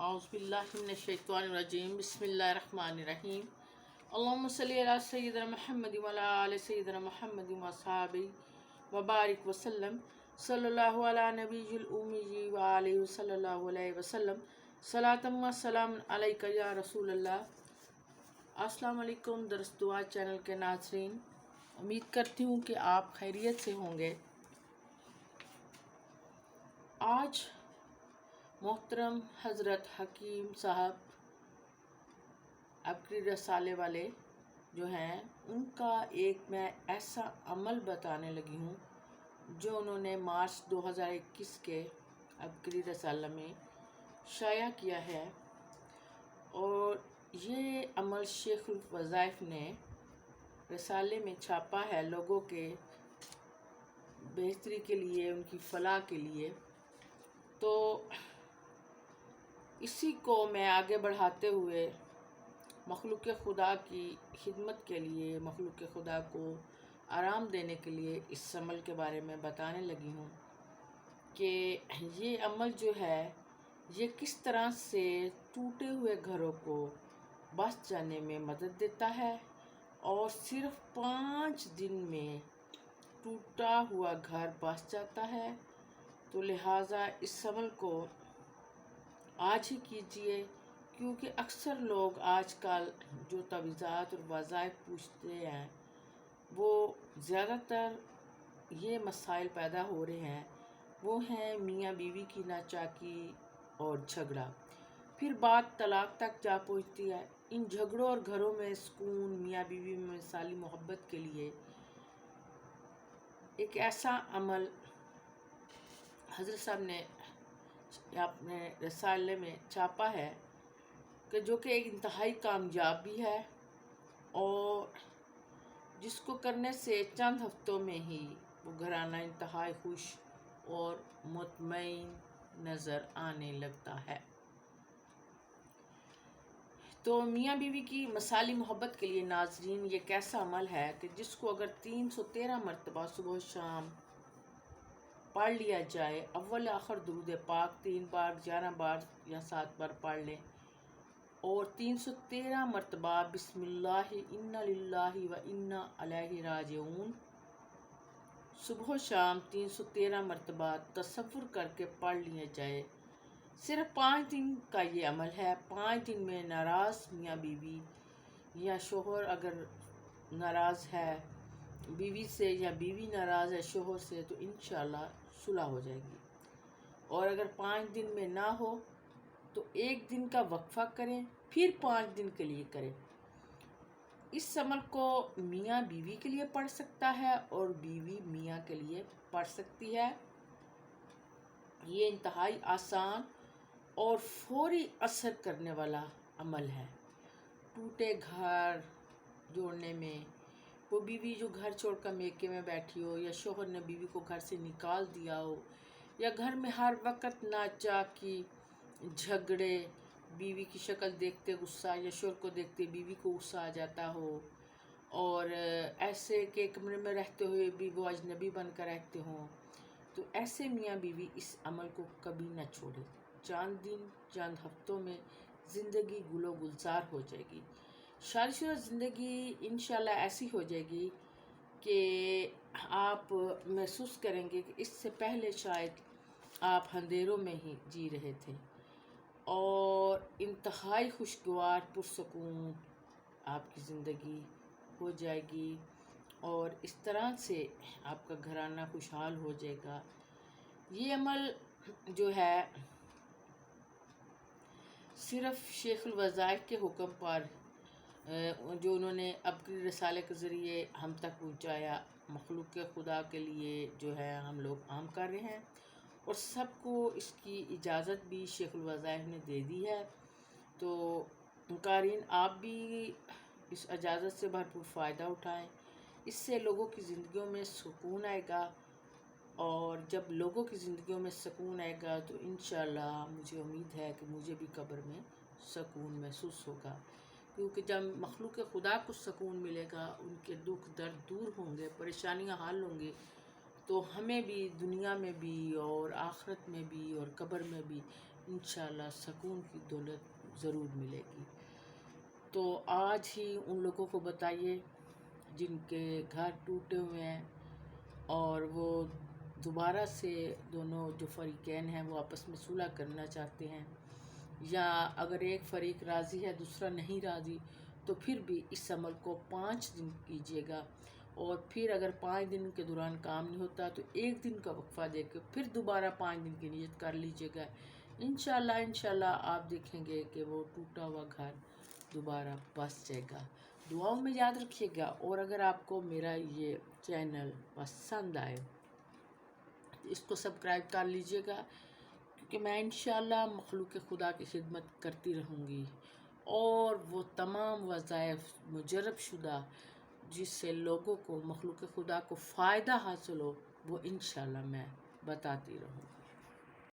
اعوذ باللہ من الشیطان الرجیم بسم اللہ الرحمن الرحیم اللہم صلی علی سیدنا محمد وعلی آل سیدنا محمد وصحابہ وبارک وسلم صلی اللہ علی نبی الامی وآلہ صلی اللہ علیہ وسلم صلاۃ و سلام علیک یا رسول اللہ۔ السلام علیکم درس دعا چینل کے ناظرین، امید کرتی ہوں کہ آپ خیریت سے ہوں گے۔ آج محترم حضرت حکیم صاحب ابکری رسالے والے جو ہیں، ان کا ایک میں ایسا عمل بتانے لگی ہوں جو انہوں نے مارچ 2021 کے ابکری رسالہ میں شائع کیا ہے، اور یہ عمل شیخ الوظائف نے رسالے میں چھاپا ہے لوگوں کے بہتری کے لیے، ان کی فلاح کے لیے۔ تو اسی کو میں آگے بڑھاتے ہوئے مخلوق خدا کی خدمت کے لیے، مخلوق خدا کو آرام دینے کے لیے اس عمل کے بارے میں بتانے لگی ہوں کہ یہ عمل جو ہے یہ کس طرح سے ٹوٹے ہوئے گھروں کو بس جانے میں مدد دیتا ہے، اور صرف 5 دن میں ٹوٹا ہوا گھر بس جاتا ہے۔ تو لہٰذا اس عمل کو آج ہی کیجئے، کیونکہ اکثر لوگ آج کل جو تعویذات اور وظائف پوچھتے ہیں، وہ زیادہ تر یہ مسائل پیدا ہو رہے ہیں، وہ ہیں میاں بیوی کی ناچاکی اور جھگڑا، پھر بات طلاق تک جا پہنچتی ہے۔ ان جھگڑوں اور گھروں میں سکون، میاں بیوی میں مثالی محبت کے لیے ایک ایسا عمل حضرت صاحب نے اپنے رسالے میں چھاپا ہے کہ جو کہ ایک انتہائی کامیاب بھی ہے، اور جس کو کرنے سے چند ہفتوں میں ہی وہ گھرانہ انتہائی خوش اور مطمئن نظر آنے لگتا ہے۔ تو میاں بیوی کی مثالی محبت کے لیے ناظرین، یہ کیسا عمل ہے کہ جس کو اگر 313 مرتبہ صبح و شام پڑھ لیا جائے، اول آخر درود پاک 3 بار، 11 بار یا 7 بار پڑھ لیں، اور 313 مرتبہ بسم اللہ انا للہ و انا الیہ راجعون صبح و شام 313 مرتبہ تصور کر کے پڑھ لیا جائے۔ صرف 5 دن کا یہ عمل ہے۔ 5 دن میں ناراض میاں بیوی یا شوہر اگر ناراض ہے بیوی سے، یا بیوی ناراض ہے شوہر سے، تو انشاءاللہ صلح ہو جائے گی۔ اور اگر 5 دن میں نہ ہو تو 1 دن کا وقفہ کریں، پھر 5 دن کے لیے کریں۔ اس عمل کو میاں بیوی کے لیے پڑھ سکتا ہے اور بیوی میاں کے لیے پڑھ سکتی ہے۔ یہ انتہائی آسان اور فوری اثر کرنے والا عمل ہے۔ ٹوٹے گھر جوڑنے میں، وہ بیوی جو گھر چھوڑ کر میکے میں بیٹھی ہو، یا شوہر نے بیوی کو گھر سے نکال دیا ہو، یا گھر میں ہر وقت ناچاکی، جھگڑے، بیوی کی شکل دیکھتے غصہ، یا شوہر کو دیکھتے بیوی کو غصہ آ جاتا ہو، اور ایسے کہ کمرے میں رہتے ہوئے بھی وہ اجنبی بن کر رہتے ہوں، تو ایسے میاں بیوی اس عمل کو کبھی نہ چھوڑے۔ چند دن، چند ہفتوں میں زندگی گل و گلزار ہو جائے گی۔ شادی شدہ زندگی انشاءاللہ ایسی ہو جائے گی کہ آپ محسوس کریں گے کہ اس سے پہلے شاید آپ اندھیروں میں ہی جی رہے تھے، اور انتہائی خوشگوار پرسکون آپ کی زندگی ہو جائے گی، اور اس طرح سے آپ کا گھرانہ خوشحال ہو جائے گا۔ یہ عمل جو ہے صرف شیخ الوظائف کے حکم پر جو انہوں نے ابکری رسالے کے ذریعے ہم تک پہنچایا، مخلوق خدا کے لیے جو ہے ہم لوگ عام کر رہے ہیں، اور سب کو اس کی اجازت بھی شیخ الوظائف نے دے دی ہے۔ تو قارئین، آپ بھی اس اجازت سے بھرپور فائدہ اٹھائیں۔ اس سے لوگوں کی زندگیوں میں سکون آئے گا، اور جب لوگوں کی زندگیوں میں سکون آئے گا تو انشاءاللہ مجھے امید ہے کہ مجھے بھی قبر میں سکون محسوس ہوگا، کیونکہ جب مخلوق خدا کو سکون ملے گا، ان کے دکھ درد دور ہوں گے، پریشانیاں حل ہوں گی، تو ہمیں بھی دنیا میں بھی اور آخرت میں بھی اور قبر میں بھی انشاءاللہ سکون کی دولت ضرور ملے گی۔ تو آج ہی ان لوگوں کو بتائیے جن کے گھر ٹوٹے ہوئے ہیں اور وہ دوبارہ سے دونوں جو فریقین ہیں وہ آپس میں صلح کرنا چاہتے ہیں، یا اگر ایک فریق راضی ہے دوسرا نہیں راضی، تو پھر بھی اس عمل کو 5 دن کیجیے گا، اور پھر اگر 5 دن کے دوران کام نہیں ہوتا تو 1 دن کا وقفہ دے کے پھر دوبارہ 5 دن کی نیت کر لیجیے گا۔ انشاءاللہ آپ دیکھیں گے کہ وہ ٹوٹا ہوا گھر دوبارہ بس جائے گا۔ دعاؤں میں یاد رکھیے گا، اور اگر آپ کو میرا یہ چینل پسند آئے اس کو سبسکرائب کر لیجیے گا، کیونکہ میں انشاءاللہ مخلوق خدا کی خدمت کرتی رہوں گی، اور وہ تمام وظائف مجرب شدہ جس سے لوگوں کو مخلوق خدا کو فائدہ حاصل ہو وہ انشاءاللہ میں بتاتی رہوں گی۔